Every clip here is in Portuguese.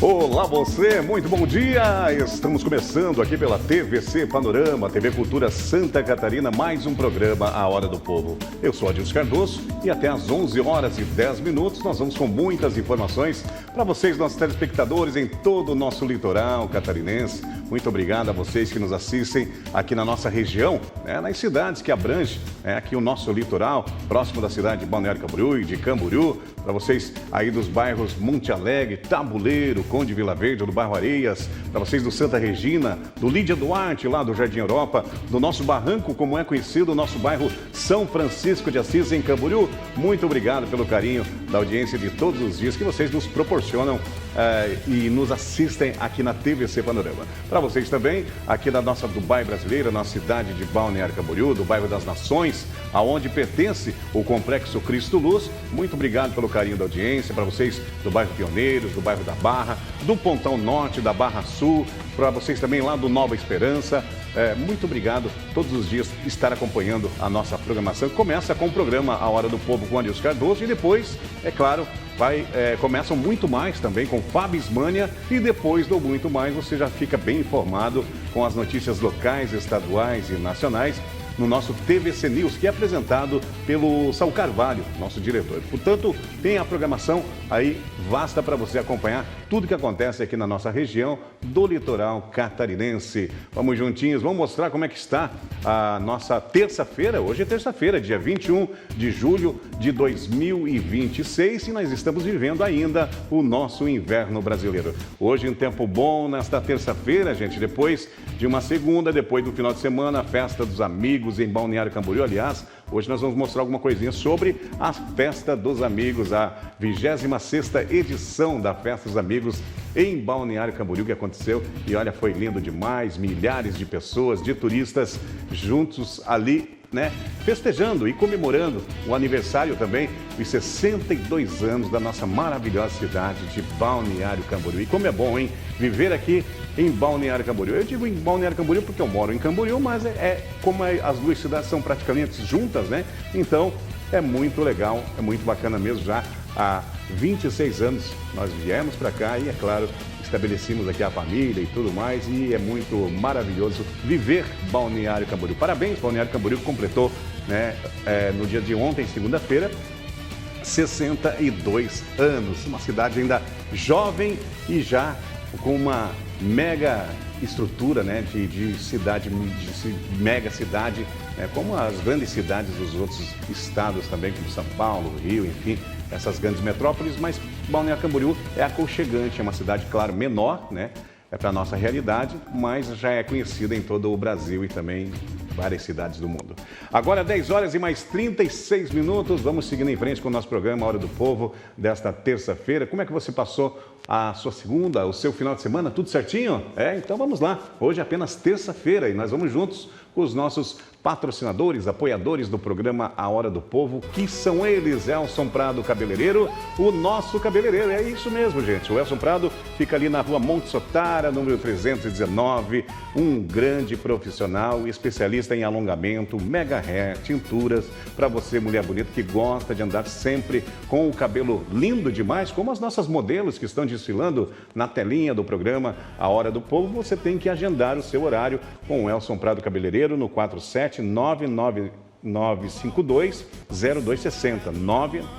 Olá você, muito bom dia! Estamos começando aqui pela TVC Panorama, TV Cultura Santa Catarina, mais um programa A Hora do Povo. Eu sou Adilson Cardoso e até às 11h10 nós vamos com muitas informações para vocês, nossos telespectadores em todo o nosso litoral catarinense. Muito obrigado a vocês que nos assistem aqui na nossa região, nas cidades que abrangem aqui o nosso litoral, próximo da cidade de Balneário Camboriú e de Camboriú, para vocês aí dos bairros Monte Alegre, Tabuleiro, Conde Vila Verde, do bairro Areias, para vocês do Santa Regina, do Lídia Duarte, lá do Jardim Europa, do nosso Barranco, como é conhecido, o nosso bairro São Francisco de Assis, em Camboriú. Muito obrigado pelo carinho da audiência de todos os dias que vocês nos proporcionam e nos assistem aqui na TVC Panorama. Para vocês também, aqui da nossa Dubai brasileira, nossa cidade de Balneário Camboriú, do bairro das Nações, aonde pertence o Complexo Cristo Luz. Muito obrigado pelo carinho da audiência. Para vocês do bairro Pioneiros, do bairro da Barra, do Pontão Norte, da Barra Sul, para vocês também lá do Nova Esperança. Muito obrigado todos os dias estar acompanhando a nossa programação. Começa com o programa A Hora do Povo com Adilson Cardoso e depois, é claro, começam muito mais também com Fábio Ismânia, e depois do muito mais você já fica bem informado com as notícias locais, estaduais e nacionais no nosso TVC News, que é apresentado pelo Saul Carvalho, nosso diretor. Portanto, tem a programação aí vasta para você acompanhar tudo que acontece aqui na nossa região do litoral catarinense. Vamos juntinhos, vamos mostrar como é que está a nossa terça-feira. Hoje é terça-feira, dia 21 de julho de 2026, e nós estamos vivendo ainda o nosso inverno brasileiro. Hoje um tempo bom nesta terça-feira, gente, depois de uma segunda, depois do final de semana, a festa dos amigos em Balneário Camboriú. Aliás, hoje nós vamos mostrar alguma coisinha sobre a Festa dos Amigos, a 26ª edição da Festa dos Amigos em Balneário Camboriú, que aconteceu. E olha, foi lindo demais, milhares de pessoas, de turistas juntos ali, festejando e comemorando o aniversário também dos 62 anos da nossa maravilhosa cidade de Balneário Camboriú. E como é bom, hein? Viver aqui em Balneário Camboriú. Eu digo em Balneário Camboriú porque eu moro em Camboriú, mas como as duas cidades são praticamente juntas, Então é muito legal, é muito bacana mesmo. Já há 26 anos nós viemos para cá e, é claro, estabelecemos aqui a família e tudo mais, e é muito maravilhoso viver Balneário Camboriú. Parabéns, Balneário Camboriú, que completou, no dia de ontem, segunda-feira, 62 anos. Uma cidade ainda jovem e já com uma mega estrutura, de cidade, de mega cidade, como as grandes cidades dos outros estados também, como São Paulo, Rio, enfim, essas grandes metrópoles. Mas Balneário Camboriú é aconchegante, é uma cidade, claro, menor, é para a nossa realidade, mas já é conhecida em todo o Brasil e também várias cidades do mundo. Agora 10h36, vamos seguindo em frente com o nosso programa A Hora do Povo desta terça-feira. Como é que você passou a sua segunda, o seu final de semana? Tudo certinho? Então vamos lá. Hoje é apenas terça-feira e nós vamos juntos com os nossos patrocinadores, apoiadores do programa A Hora do Povo, que são eles: Elson Prado Cabeleireiro, o nosso cabeleireiro. É isso mesmo, gente. O Elson Prado fica ali na rua Monte Sotara, número 319, um grande profissional, especialista em alongamento, mega hair, tinturas, para você, mulher bonita, que gosta de andar sempre com o cabelo lindo demais, como as nossas modelos que estão desfilando na telinha do programa A Hora do Povo. Você tem que agendar o seu horário com o Elson Prado Cabeleireiro no 47999520260,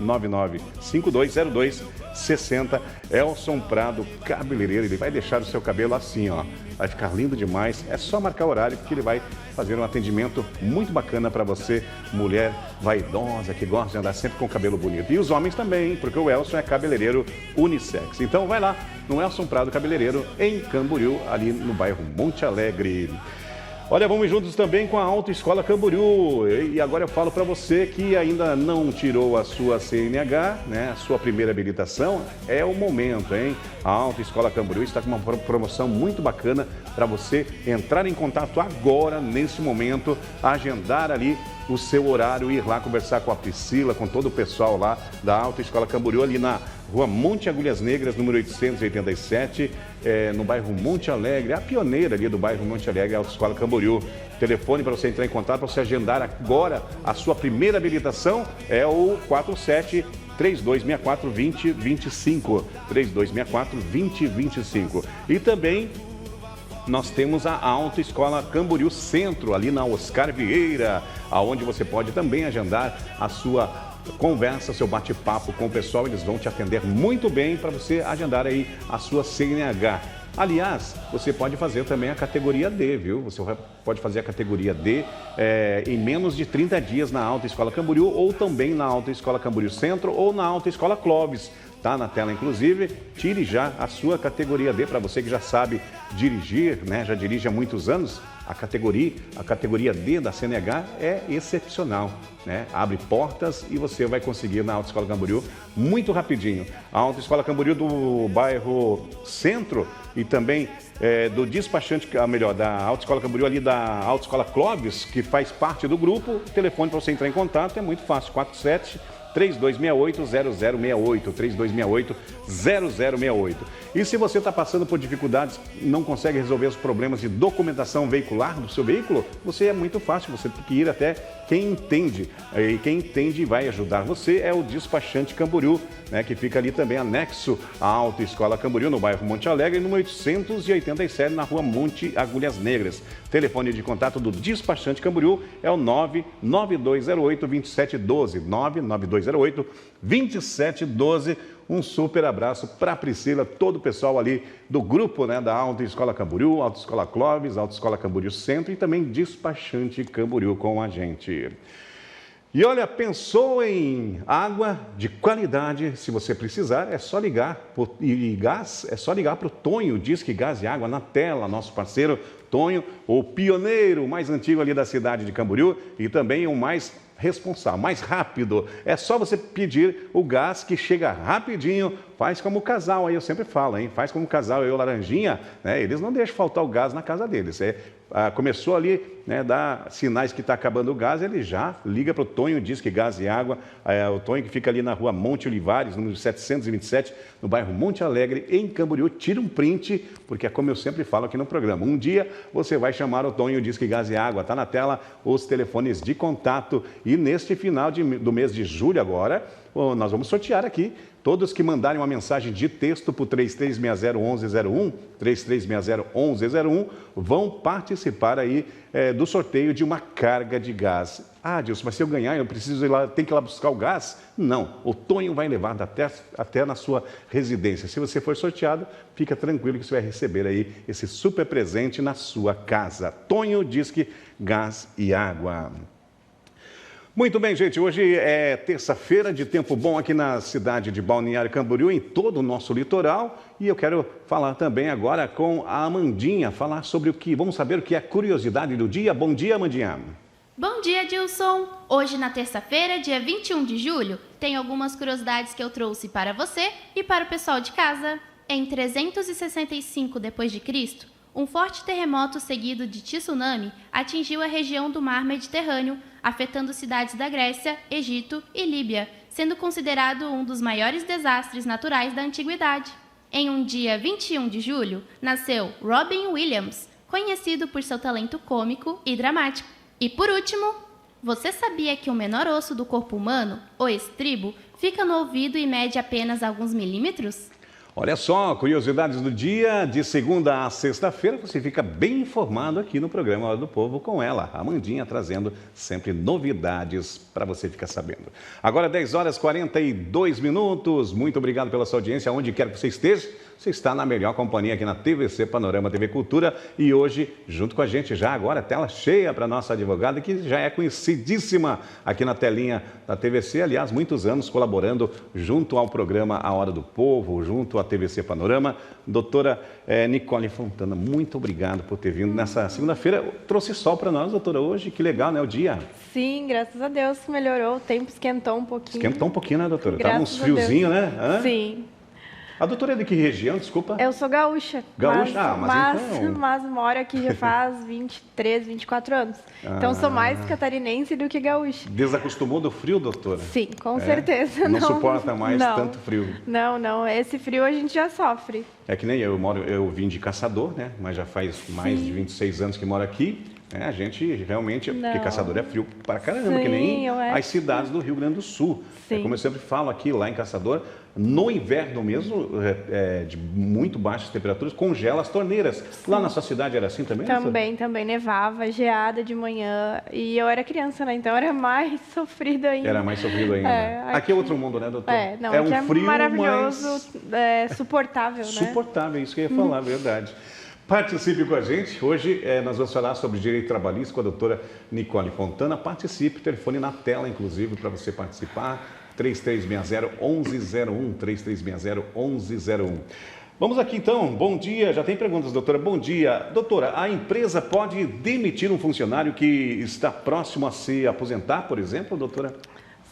999520260. Elson Prado Cabeleireiro, ele vai deixar o seu cabelo assim, vai ficar lindo demais. É só marcar o horário que ele vai fazer um atendimento muito bacana para você, mulher vaidosa, que gosta de andar sempre com o cabelo bonito. E os homens também, porque o Elson é cabeleireiro unissex. Então vai lá no Elson Prado Cabeleireiro em Camboriú, ali no bairro Monte Alegre. Olha, vamos juntos também com a Autoescola Camboriú. E agora eu falo para você que ainda não tirou a sua CNH, a sua primeira habilitação, é o momento, hein? A Autoescola Camboriú está com uma promoção muito bacana para você entrar em contato agora, nesse momento, agendar ali o seu horário e ir lá conversar com a Priscila, com todo o pessoal lá da Autoescola Camboriú, ali na Rua Monte Agulhas Negras, número 887, no bairro Monte Alegre, a pioneira ali do bairro Monte Alegre, a Autoescola Camboriú. Telefone para você entrar em contato, para você agendar agora a sua primeira habilitação, é o 47 3264-2025. 3264-2025. E também nós temos a Autoescola Camboriú Centro, ali na Oscar Vieira, aonde você pode também agendar a sua conversa, seu bate-papo com o pessoal. Eles vão te atender muito bem para você agendar aí a sua CNH. Aliás, você pode fazer também a categoria D, viu? Você pode fazer a categoria D em menos de 30 dias na Autoescola Camboriú, ou também na Autoescola Camboriú Centro, ou na Autoescola Clóvis. Tá na tela, inclusive. Tire já a sua categoria D, para você que já sabe dirigir, né? Já dirige há muitos anos. A categoria D da CNH é excepcional, né? Abre portas e você vai conseguir na Autoescola Camboriú muito rapidinho. A Autoescola Camboriú do bairro Centro e também do despachante, melhor, da Autoescola Camboriú, ali da Autoescola Clóvis, que faz parte do grupo. O telefone para você entrar em contato é muito fácil, 3268-0068, 3268-0068. E se você está passando por dificuldades, não consegue resolver os problemas de documentação veicular do seu veículo, você é muito fácil, você tem que ir até quem entende. E quem entende vai ajudar você é o despachante Camboriú, né, que fica ali também anexo à Autoescola Camboriú, no bairro Monte Alegre, número 887, na rua Monte Agulhas Negras. Telefone de contato do despachante Camboriú é o 99208-2712, 99208-2712. Um super abraço para a Priscila, todo o pessoal ali do grupo, né, da Autoescola Camboriú, Autoescola Clóvis, Autoescola Camboriú Centro e também despachante Camboriú com a gente. E olha, pensou em água de qualidade? Se você precisar, é só ligar. E gás, é só ligar para o Tonho, Disque Gás e Água, na tela, nosso parceiro Tonho, o pioneiro mais antigo ali da cidade de Camboriú e também o mais responsável, mais rápido. É só você pedir o gás que chega rapidinho. Faz como o casal, aí eu sempre falo, hein? Faz como o casal, eu e o Laranjinha, né? Eles não deixam faltar o gás na casa deles. Começou ali, né, dar sinais que está acabando o gás, ele já liga para o Tonho, Disque Gás e Água. O Tonho que fica ali na rua Monte Olivares, número 727, no bairro Monte Alegre, em Camboriú. Tira um print, porque é como eu sempre falo aqui no programa. Um dia você vai chamar o Tonho, Disque Gás e Água. Está na tela os telefones de contato. E neste final do mês de julho agora, nós vamos sortear aqui. Todos que mandarem uma mensagem de texto para o 3360-1101, 3360-1101, vão participar aí do sorteio de uma carga de gás. Ah, Dilson, mas se eu ganhar, eu preciso ir lá, tem que ir lá buscar o gás? Não, o Tonho vai levar até na sua residência. Se você for sorteado, fica tranquilo que você vai receber aí esse super presente na sua casa. Tonho Disque Gás e Água. Muito bem, gente, hoje é terça-feira de tempo bom aqui na cidade de Balneário Camboriú, em todo o nosso litoral. E eu quero falar também agora com a Amandinha, vamos saber o que é a curiosidade do dia. Bom dia, Amandinha. Bom dia, Dilson. Hoje, na terça-feira, dia 21 de julho, tem algumas curiosidades que eu trouxe para você e para o pessoal de casa. Em 365 d.C., um forte terremoto seguido de tsunami atingiu a região do Mar Mediterrâneo, afetando cidades da Grécia, Egito e Líbia, sendo considerado um dos maiores desastres naturais da antiguidade. Em um dia 21 de julho, nasceu Robin Williams, conhecido por seu talento cômico e dramático. E por último, você sabia que o menor osso do corpo humano, o estribo, fica no ouvido e mede apenas alguns milímetros? Olha só, curiosidades do dia, de segunda a sexta-feira, você fica bem informado aqui no programa Hora do Povo com ela, Amandinha, trazendo sempre novidades para você ficar sabendo. Agora 10h42, muito obrigado pela sua audiência, onde quer que você esteja. Você está na melhor companhia aqui na TVC Panorama TV Cultura e hoje, junto com a gente, já agora, tela cheia para a nossa advogada, que já é conhecidíssima aqui na telinha da TVC, aliás, muitos anos colaborando junto ao programa A Hora do Povo, junto à TVC Panorama. Doutora Nicole Fontana, muito obrigado por ter vindo nessa segunda-feira. Trouxe sol para nós, doutora, hoje, que legal, né, o dia? Sim, graças a Deus melhorou, o tempo esquentou um pouquinho. Esquentou um pouquinho, né, doutora? Graças Tava uns friozinhos, né? Sim. A doutora é de que região, desculpa? Eu sou gaúcha. Gaúcha? Mas moro aqui já faz 23, 24 anos. Então sou mais catarinense do que gaúcha. Desacostumou do frio, doutora? Sim, com certeza. Não suporta mais tanto frio? Não. Esse frio a gente já sofre. É que nem eu vim de Caçador, né? Mas já faz mais de 26 anos que moro aqui. A gente realmente, porque Caçador é frio pra caramba, que nem as cidades do Rio Grande do Sul. Como eu sempre falo aqui, lá em Caçador, no inverno mesmo, de muito baixas temperaturas, congela as torneiras. Sim. Lá na sua cidade era assim também? Também nevava, geada de manhã. E eu era criança, né? Então era mais sofrido ainda. Era mais sofrido ainda. Aqui é outro mundo, né, doutor? É um frio maravilhoso, suportável, né? Suportável, isso que eu ia falar, verdade. Participe com a gente. Hoje nós vamos falar sobre direito trabalhista com a doutora Nicole Fontana. Participe, telefone na tela, inclusive, para você participar. 3360-1101, 3360-1101. Vamos aqui então, bom dia, já tem perguntas, doutora, bom dia. Doutora, a empresa pode demitir um funcionário que está próximo a se aposentar, por exemplo, doutora?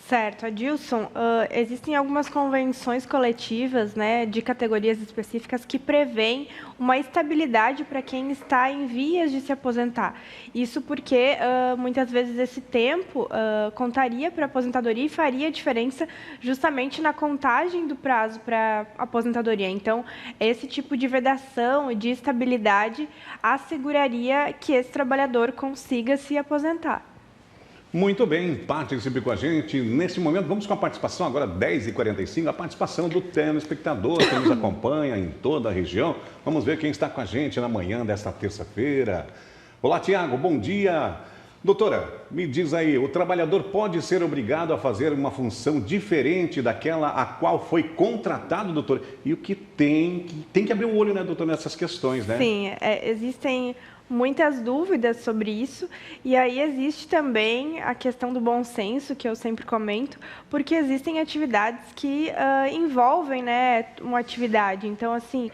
Certo, Adilson, existem algumas convenções coletivas, né, de categorias específicas que prevêem uma estabilidade para quem está em vias de se aposentar. Isso porque, muitas vezes, esse tempo contaria para a aposentadoria e faria diferença justamente na contagem do prazo para a aposentadoria. Então, esse tipo de vedação e de estabilidade asseguraria que esse trabalhador consiga se aposentar. Muito bem, participe com a gente. Nesse momento, vamos com a participação, agora 10h45, a participação do telespectador que nos acompanha em toda a região. Vamos ver quem está com a gente na manhã desta terça-feira. Olá, Tiago, bom dia. Doutora, me diz aí, o trabalhador pode ser obrigado a fazer uma função diferente daquela a qual foi contratado, doutor? E o que tem que abrir o olho, né, doutor, nessas questões, né? Sim, existem muitas dúvidas sobre isso, e aí existe também a questão do bom senso, que eu sempre comento, porque existem atividades que envolvem, né, uma atividade. Então, assim,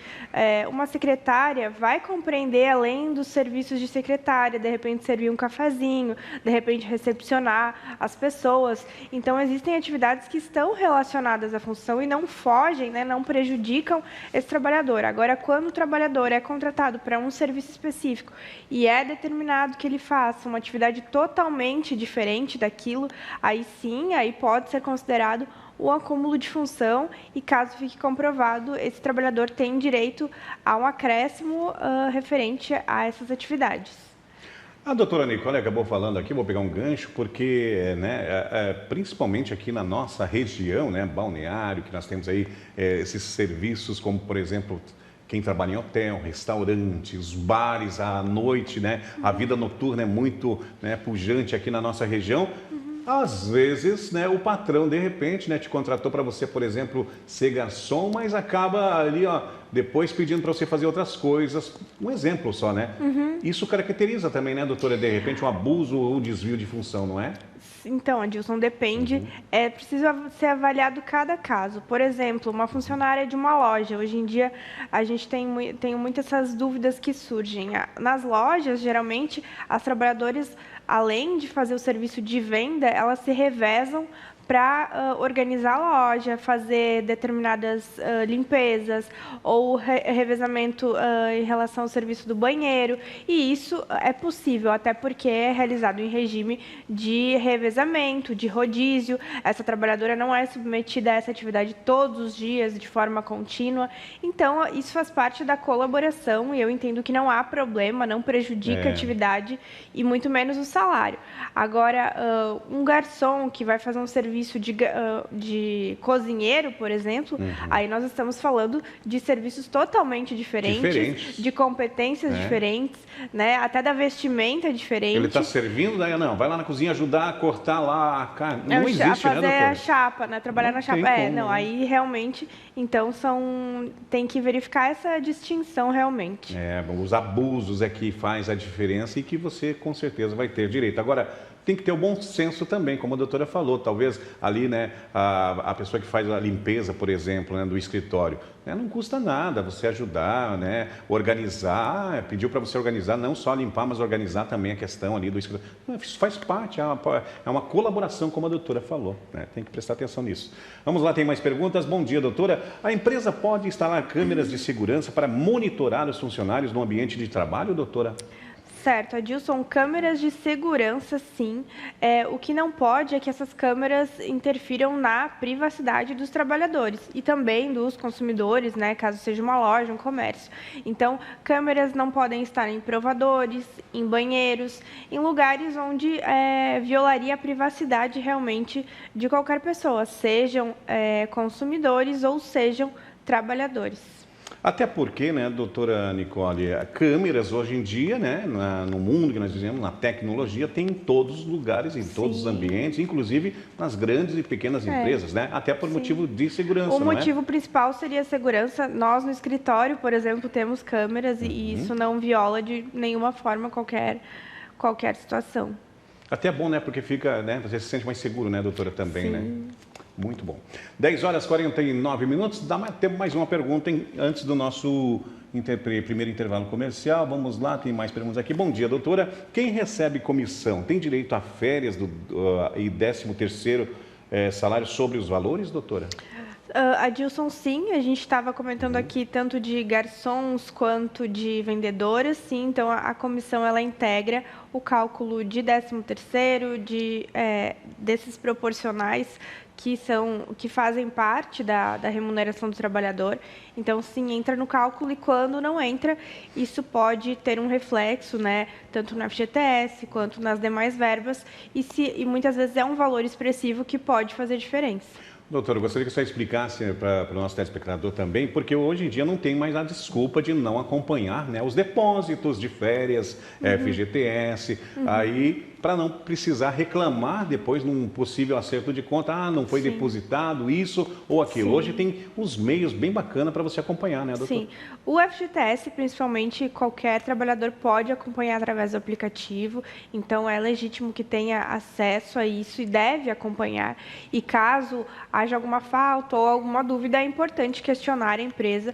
uma secretária vai compreender, além dos serviços de secretária, de repente servir um cafezinho, de repente recepcionar as pessoas. Então, existem atividades que estão relacionadas à função e não fogem, né, não prejudicam esse trabalhador. Agora, quando o trabalhador é contratado para um serviço específico e é determinado que ele faça uma atividade totalmente diferente daquilo, aí sim, aí pode ser considerado o acúmulo de função e, caso fique comprovado, esse trabalhador tem direito a um acréscimo referente a essas atividades. A doutora Nicole acabou falando aqui, vou pegar um gancho, porque principalmente aqui na nossa região, né, Balneário, que nós temos aí esses serviços como, por exemplo, quem trabalha em hotel, restaurantes, bares à noite, né? A vida noturna é muito, né, pujante aqui na nossa região. Às vezes, né, o patrão, de repente, né, te contratou para você, por exemplo, ser garçom, mas acaba ali, ó, depois pedindo para você fazer outras coisas. Um exemplo só, né? Isso caracteriza também, né, doutora, de repente, um abuso ou um desvio de função, não é? Então, Adilson, depende. É preciso ser avaliado cada caso. Por exemplo, uma funcionária de uma loja. Hoje em dia, a gente tem muitas essas dúvidas que surgem. Nas lojas, geralmente, as trabalhadoras, além de fazer o serviço de venda, elas se revezam para organizar a loja, fazer determinadas limpezas ou revezamento em relação ao serviço do banheiro. E isso é possível, até porque é realizado em regime de revezamento, de rodízio. Essa trabalhadora não é submetida a essa atividade todos os dias, de forma contínua. Então, isso faz parte da colaboração e eu entendo que não há problema, não prejudica a atividade e muito menos o salário. Agora, um garçom que vai fazer um serviço de cozinheiro, por exemplo, aí nós estamos falando de serviços totalmente diferentes. De competências diferentes, né? Até da vestimenta diferente. Ele está servindo, daí não, vai lá na cozinha ajudar a cortar lá a carne. Não existe, fazer, né, doutora? a chapa, né? Trabalhar na chapa. Aí realmente, então tem que verificar essa distinção realmente. Os abusos é que faz a diferença e que você com certeza vai ter direito. Agora, tem que ter o bom senso também, como a doutora falou, talvez ali, né, a pessoa que faz a limpeza, por exemplo, né, do escritório, né, não custa nada você ajudar, né, organizar, pediu para você organizar, não só limpar, mas organizar também a questão ali do escritório. Isso faz parte, é uma colaboração, como a doutora falou, né, tem que prestar atenção nisso. Vamos lá, tem mais perguntas? Bom dia, doutora. A empresa pode instalar câmeras de segurança para monitorar os funcionários no ambiente de trabalho, doutora? Certo, Adilson, câmeras de segurança, sim. O que não pode é que essas câmeras interfiram na privacidade dos trabalhadores e também dos consumidores, né, caso seja uma loja, um comércio. Então, câmeras não podem estar em provadores, em banheiros, em lugares onde violaria a privacidade realmente de qualquer pessoa, sejam consumidores ou sejam trabalhadores. Até porque, né, doutora Nicole, câmeras hoje em dia, né, no mundo que nós vivemos, na tecnologia, tem em todos os lugares, em todos os ambientes, inclusive nas grandes e pequenas empresas, né? Até por motivo de segurança, O motivo principal seria a segurança. Nós, no escritório, por exemplo, temos câmeras e isso não viola de nenhuma forma qualquer situação. Até é bom, né, porque fica, né, você se sente mais seguro, né, doutora, também, né? Muito bom. 10 horas e 49 minutos, temos mais uma pergunta antes do nosso primeiro intervalo comercial. Vamos lá, tem mais perguntas aqui. Bom dia, doutora. Quem recebe comissão tem direito a férias e 13º salário sobre os valores, doutora? Adilson, sim, a gente estava comentando aqui tanto de garçons quanto de vendedoras, sim, então a comissão ela integra o cálculo de 13º, desses proporcionais que fazem parte da remuneração do trabalhador. Então, sim, entra no cálculo e quando não entra, isso pode ter um reflexo, né, tanto no FGTS quanto nas demais verbas e muitas vezes é um valor expressivo que pode fazer diferença. Doutor, eu gostaria que você explicasse para o nosso telespectador também, porque hoje em dia não tem mais a desculpa de não acompanhar, né, os depósitos de férias, FGTS, aí para não precisar reclamar depois num possível acerto de conta, não foi depositado isso ou aquilo. Hoje tem uns meios bem bacanas para você acompanhar, né, doutor? Sim, o FGTS, principalmente, qualquer trabalhador pode acompanhar através do aplicativo, então é legítimo que tenha acesso a isso e deve acompanhar. E caso haja alguma falta ou alguma dúvida, é importante questionar a empresa.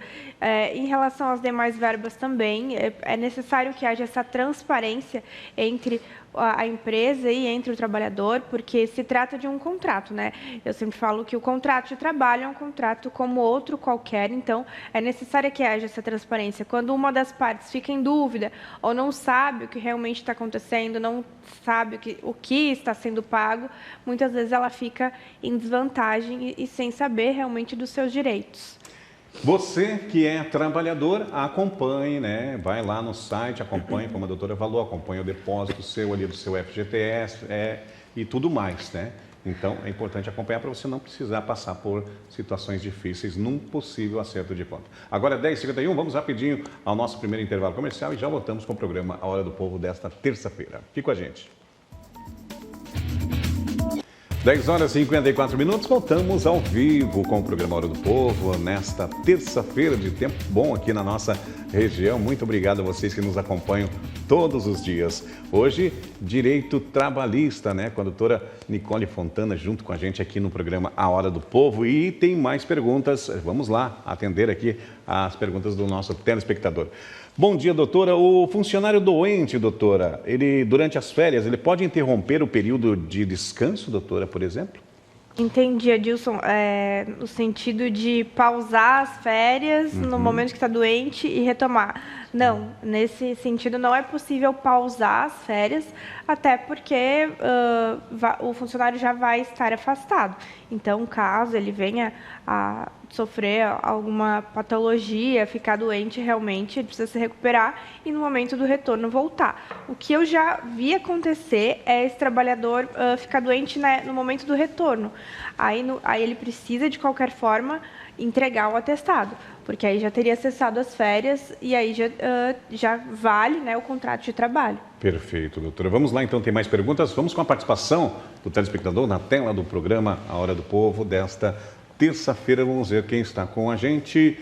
Em relação às demais verbas também, é necessário que haja essa transparência entre a empresa e entre o trabalhador, porque se trata de um contrato, né? Eu sempre falo que o contrato de trabalho é um contrato como outro qualquer, então é necessário que haja essa transparência. Quando uma das partes fica em dúvida ou não sabe o que realmente está acontecendo, não sabe o que está sendo pago, muitas vezes ela fica em desvantagem e sem saber realmente dos seus direitos. Você que é trabalhador, acompanhe, né? Vai lá no site, acompanhe, como a doutora falou, acompanhe o depósito seu ali do seu FGTS e tudo mais, né? Então, é importante acompanhar para você não precisar passar por situações difíceis num possível acerto de conta. Agora, 10h51, vamos rapidinho ao nosso primeiro intervalo comercial e já voltamos com o programa A Hora do Povo desta terça-feira. Fique com a gente. 10 horas e 54 minutos, voltamos ao vivo com o programa Hora do Povo, nesta terça-feira de tempo bom aqui na nossa região. Muito obrigado a vocês que nos acompanham todos os dias. Hoje, direito trabalhista, né? Com a doutora Nicole Fontana junto com a gente aqui no programa A Hora do Povo. E tem mais perguntas, vamos lá atender aqui as perguntas do nosso telespectador. Bom dia, doutora. O funcionário doente, doutora, ele durante as férias, ele pode interromper o período de descanso, doutora, por exemplo? Entendi, Adilson. No sentido de pausar as férias no momento que está doente e retomar. Não, nesse sentido não é possível pausar as férias, até porque o funcionário já vai estar afastado. Então, caso ele venha a sofrer alguma patologia, ficar doente realmente, ele precisa se recuperar e no momento do retorno voltar. O que eu já vi acontecer é esse trabalhador ficar doente, né, no momento do retorno. Aí ele precisa, de qualquer forma, entregar o atestado, porque aí já teria cessado as férias e aí já vale, né, o contrato de trabalho. Perfeito, doutora. Vamos lá, então, tem mais perguntas. Vamos com a participação do telespectador na tela do programa A Hora do Povo desta terça-feira. Vamos ver quem está com a gente.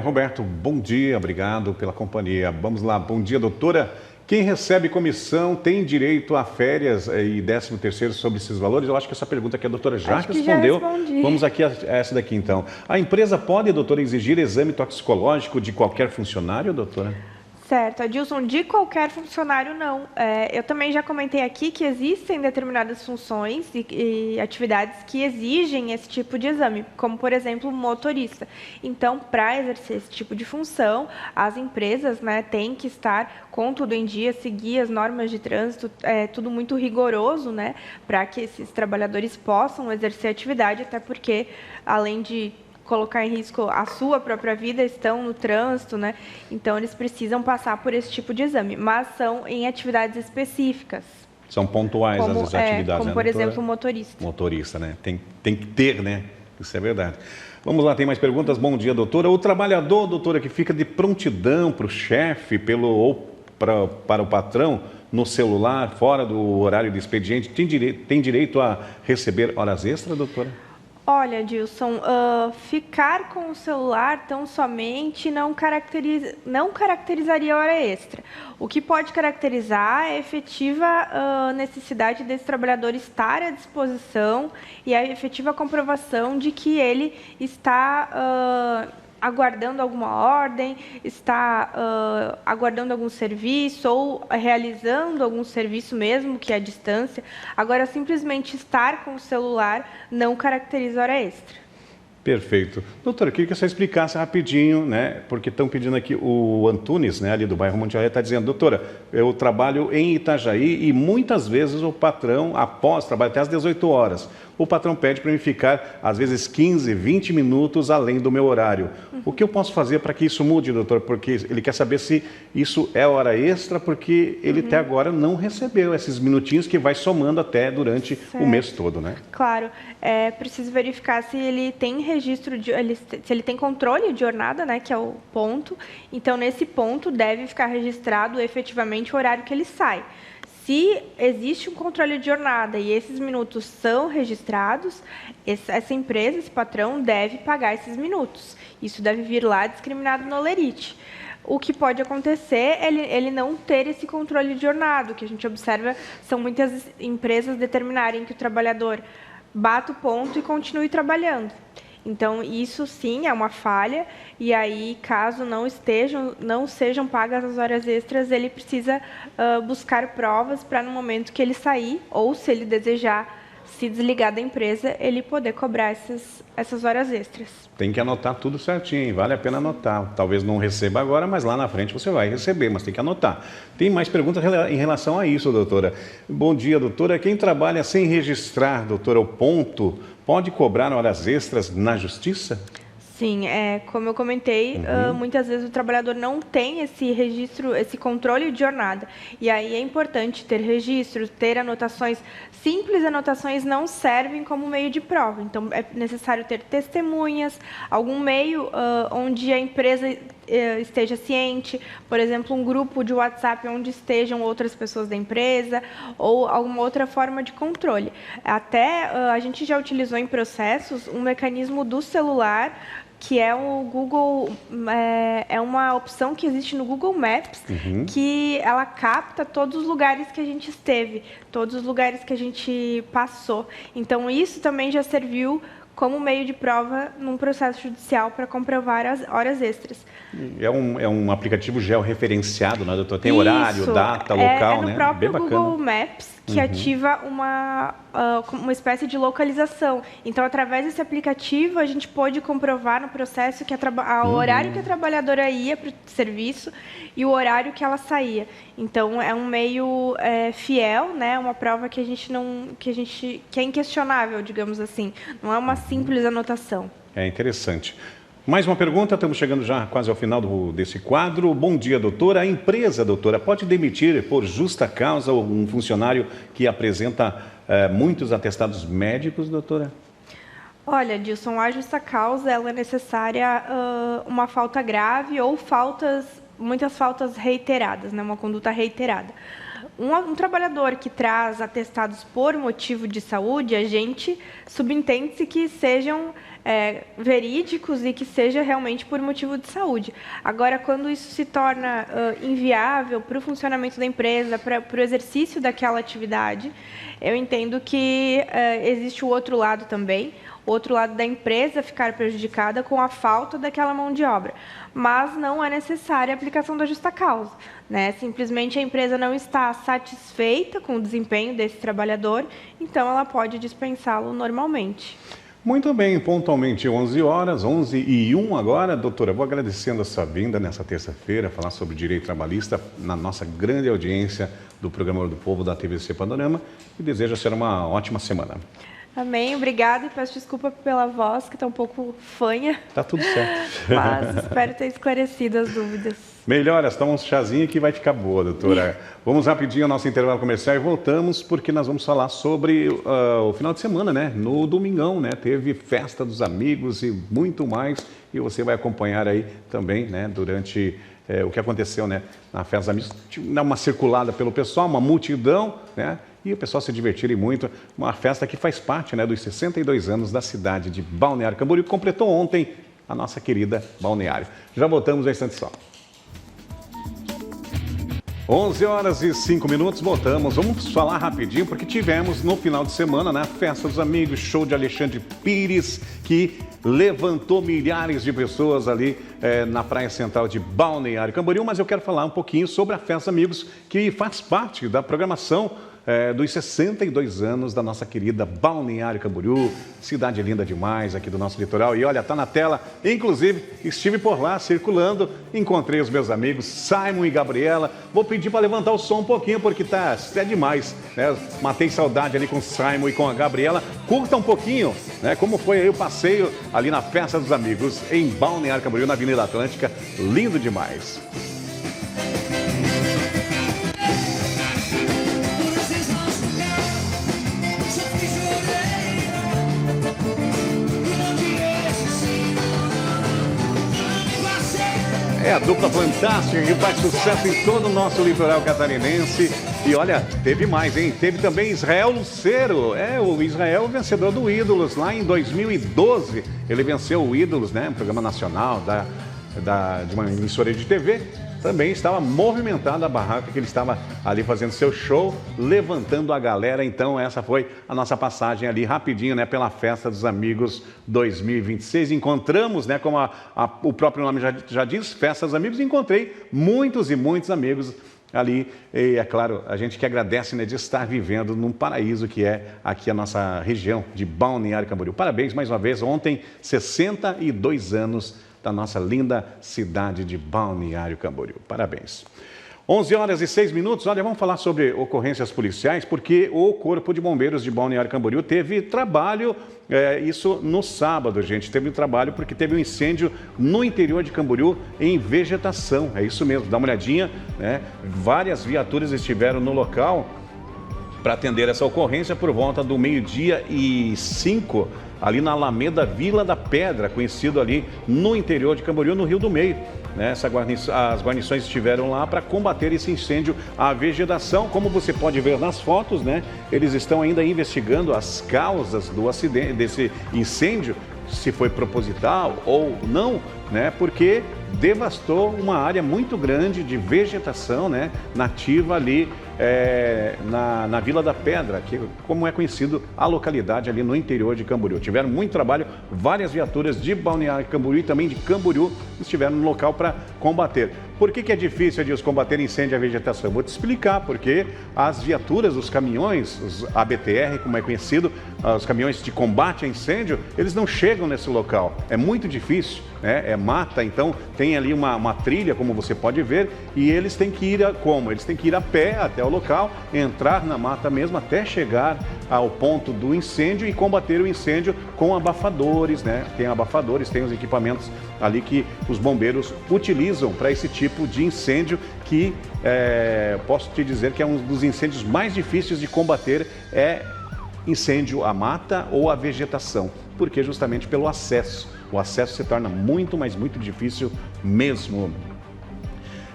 Roberto, bom dia, obrigado pela companhia. Vamos lá, bom dia, doutora. Quem recebe comissão tem direito a férias e 13º sobre esses valores? Eu acho que essa pergunta aqui a doutora já respondeu. Vamos aqui a essa daqui então. A empresa pode, doutora, exigir exame toxicológico de qualquer funcionário, doutora? Certo, Adilson, de qualquer funcionário não. Eu também já comentei aqui que existem determinadas funções e atividades que exigem esse tipo de exame, como, por exemplo, motorista. Então, para exercer esse tipo de função, as empresas, né, têm que estar com tudo em dia, seguir as normas de trânsito, tudo muito rigoroso, né, para que esses trabalhadores possam exercer a atividade, até porque, além de colocar em risco a sua própria vida, estão no trânsito, né? Então, eles precisam passar por esse tipo de exame, mas são em atividades específicas. São pontuais as atividades, como, né, por exemplo, o motorista. Motorista, né? Tem que ter, né? Isso é verdade. Vamos lá, tem mais perguntas? Bom dia, doutora. O trabalhador, doutora, que fica de prontidão para o chefe ou para o patrão no celular, fora do horário de expediente, tem direito a receber horas extras, doutora? Olha, Dilson, ficar com o celular tão somente não caracterizaria hora extra. O que pode caracterizar é a efetiva necessidade desse trabalhador estar à disposição e a efetiva comprovação de que ele está aguardando alguma ordem, está aguardando algum serviço ou realizando algum serviço mesmo que é à distância. Agora, simplesmente estar com o celular não caracteriza hora extra. Perfeito. Doutora, eu queria que você explicasse rapidinho, né? Porque estão pedindo aqui, o Antunes, né, ali do bairro Monte Alegre, está dizendo, doutora, eu trabalho em Itajaí e muitas vezes o patrão, após trabalho até às 18 horas, o patrão pede para mim ficar, às vezes, 15, 20 minutos além do meu horário. O que eu posso fazer para que isso mude, doutor? Porque ele quer saber se isso é hora extra, porque ele até agora não recebeu esses minutinhos que vai somando até durante o mês todo, né? Claro. É preciso verificar se ele tem registro, se ele tem controle de jornada, né, que é o ponto. Então, nesse ponto, deve ficar registrado efetivamente o horário que ele sai. Se existe um controle de jornada e esses minutos são registrados, essa empresa, esse patrão, deve pagar esses minutos. Isso deve vir lá discriminado no Olerite. O que pode acontecer é ele não ter esse controle de jornada. O que a gente observa são muitas empresas determinarem que o trabalhador bata o ponto e continue trabalhando. Então, isso sim é uma falha, e aí, caso não sejam pagas as horas extras, ele precisa buscar provas para, no momento que ele sair, ou se ele desejar se desligar da empresa, ele poder cobrar essas horas extras. Tem que anotar tudo certinho, vale a pena anotar. Talvez não receba agora, mas lá na frente você vai receber, mas tem que anotar. Tem mais perguntas em relação a isso, doutora. Bom dia, doutora. Quem trabalha sem registrar, doutora, o ponto, pode cobrar horas extras na justiça? Sim, como eu comentei, muitas vezes o trabalhador não tem esse registro, esse controle de jornada. E aí é importante ter registro, ter anotações. Simples anotações não servem como meio de prova. Então, é necessário ter testemunhas, algum meio onde a empresa esteja ciente, por exemplo, um grupo de WhatsApp onde estejam outras pessoas da empresa ou alguma outra forma de controle. Até a gente já utilizou em processos um mecanismo do celular, que é o Google, é uma opção que existe no Google Maps, que ela capta todos os lugares que a gente esteve, todos os lugares que a gente passou. Então, isso também já serviu como meio de prova num processo judicial para comprovar as horas extras. É um aplicativo georreferenciado, né, doutor? Tem horário, data, local, né? É no próprio Google Maps que ativa uma espécie de localização. Então, através desse aplicativo, a gente pôde comprovar no processo que o horário que a trabalhadora ia para o serviço e o horário que ela saía. Então, é um meio fiel, né? Uma prova que é inquestionável, digamos assim. Não é uma simples anotação. É interessante. Mais uma pergunta, estamos chegando já quase ao final desse quadro. Bom dia, doutora. A empresa, doutora, pode demitir por justa causa um funcionário que apresenta muitos atestados médicos, doutora? Olha, Dilson, a justa causa ela é necessária uma falta grave ou faltas muitas faltas reiteradas, né? Uma conduta reiterada. Um trabalhador que traz atestados por motivo de saúde, a gente subentende-se que sejam verídicos e que seja realmente por motivo de saúde. Agora, quando isso se torna inviável para o funcionamento da empresa, para o exercício daquela atividade, eu entendo que existe o outro lado também, o outro lado da empresa ficar prejudicada com a falta daquela mão de obra. Mas não é necessária a aplicação da justa causa, né? Simplesmente a empresa não está satisfeita com o desempenho desse trabalhador, então ela pode dispensá-lo normalmente. Muito bem, pontualmente 11 horas, 11h01 agora. Doutora, vou agradecendo a sua vinda nessa terça-feira, falar sobre direito trabalhista na nossa grande audiência do Programa Hora do Povo da TVC Panorama e desejo a senhora uma ótima semana. Amém, obrigada e peço desculpa pela voz, que está um pouco fanha. Tá tudo certo. Mas espero ter esclarecido as dúvidas. Melhoras, toma um chazinho que vai ficar boa, doutora. Vamos rapidinho ao nosso intervalo comercial e voltamos, porque nós vamos falar sobre o final de semana, né? No domingão, né? Teve festa dos amigos e muito mais. E você vai acompanhar aí também, né? Durante o que aconteceu, né? Na festa dos amigos, dá uma circulada pelo pessoal, uma multidão, né? E o pessoal se divertirem muito. Uma festa que faz parte, né, dos 62 anos da cidade de Balneário Camboriú, que completou ontem a nossa querida Balneário. Já voltamos ao instante só. 11 horas e 5 minutos, voltamos. Vamos falar rapidinho, porque tivemos no final de semana, né, a Festa dos Amigos, show de Alexandre Pires, que levantou milhares de pessoas ali na praia central de Balneário Camboriú. Mas eu quero falar um pouquinho sobre a Festa dos Amigos, que faz parte da programação dos 62 anos da nossa querida Balneário Camboriú, cidade linda demais aqui do nosso litoral. E olha, tá na tela, inclusive estive por lá circulando, encontrei os meus amigos Simon e Gabriela. Vou pedir para levantar o som um pouquinho, porque é demais, né? Matei saudade ali com o Simon e com a Gabriela. Curta um pouquinho, né, como foi aí o passeio ali na Festa dos Amigos em Balneário Camboriú, na Avenida Atlântica. Lindo demais. É a dupla fantástica que faz sucesso em todo o nosso litoral catarinense. E olha, teve mais, hein? Teve também Israel Lucero. O Israel vencedor do Ídolos lá em 2012. Ele venceu o Ídolos, né? Um programa nacional de uma emissora de TV. Também estava movimentada a barraca, que ele estava ali fazendo seu show, levantando a galera. Então essa foi a nossa passagem ali rapidinho, né, pela Festa dos Amigos 2026. Encontramos, né, como o próprio nome já diz, Festa dos Amigos, encontrei muitos e muitos amigos ali. E é claro, a gente que agradece, né, de estar vivendo num paraíso que é aqui a nossa região de Balneário Camboriú. Parabéns mais uma vez, ontem 62 anos da nossa linda cidade de Balneário Camboriú. Parabéns. 11 horas e 6 minutos. Olha, vamos falar sobre ocorrências policiais, porque o Corpo de Bombeiros de Balneário Camboriú teve trabalho, isso no sábado, gente. Teve trabalho porque teve um incêndio no interior de Camboriú em vegetação. É isso mesmo, dá uma olhadinha, né? Várias viaturas estiveram no local para atender essa ocorrência por volta do 12h05, ali na Alameda Vila da Pedra, conhecido ali no interior de Camboriú, no Rio do Meio. As guarnições estiveram lá para combater esse incêndio à vegetação. Como você pode ver nas fotos, né, eles estão ainda investigando as causas do acidente, desse incêndio, se foi proposital ou não, né, porque devastou uma área muito grande de vegetação, né, nativa ali na Vila da Pedra, que como é conhecido a localidade ali no interior de Camboriú. Tiveram muito trabalho, várias viaturas de Balneário Camboriú e também de Camboriú estiveram no local para combater. Por que é difícil, Adilson, combater incêndio à vegetação? Eu vou te explicar, porque as viaturas, os caminhões, os ABTR, como é conhecido, os caminhões de combate a incêndio, eles não chegam nesse local. É muito difícil, né? É mata, então tem ali uma trilha, como você pode ver, e eles têm que ir como? Eles têm que ir a pé até o local, entrar na mata mesmo, até chegar ao ponto do incêndio e combater o incêndio com abafadores, né? Tem abafadores, tem os equipamentos ali que os bombeiros utilizam para esse tipo de incêndio que posso te dizer que é um dos incêndios mais difíceis de combater, incêndio à mata ou à vegetação, porque justamente pelo acesso. O acesso se torna muito, mas muito difícil mesmo.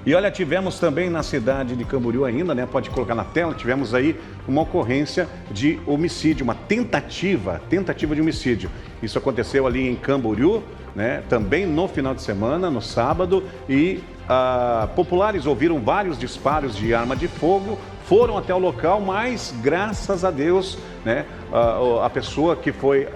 E olha, tivemos também na cidade de Camboriú ainda, né? Pode colocar na tela, tivemos aí uma ocorrência de homicídio, uma tentativa de homicídio. Isso aconteceu ali em Camboriú, né? Também no final de semana, no sábado, e populares ouviram vários disparos de arma de fogo, foram até o local, mas graças a Deus, né, a pessoa que foi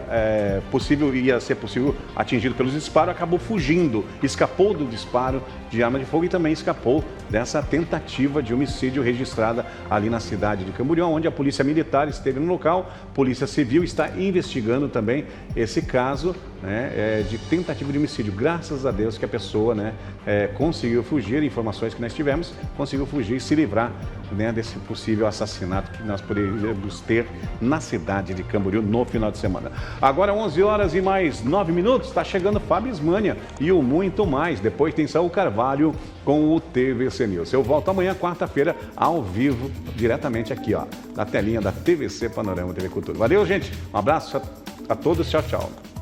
ia ser possível atingido pelos disparos, acabou fugindo, escapou do disparo de arma de fogo e também escapou dessa tentativa de homicídio registrada ali na cidade de Camboriú, onde a polícia militar esteve no local, polícia civil está investigando também esse caso, né, de tentativa de homicídio. Graças a Deus que a pessoa, né, conseguiu fugir, informações que nós tivemos, conseguiu fugir e se livrar, né, desse possível assassinato que nós poderíamos ter na cidade de Camboriú no final de semana. Agora 11 horas e mais 9 minutos, está chegando Fábio Ismânia e o Muito Mais. Depois tem Saul Carvalho com o TVC News. Eu volto amanhã, quarta-feira, ao vivo, diretamente aqui, ó, na telinha da TVC Panorama TV Cultura. Valeu, gente. Um abraço a todos. Tchau, tchau.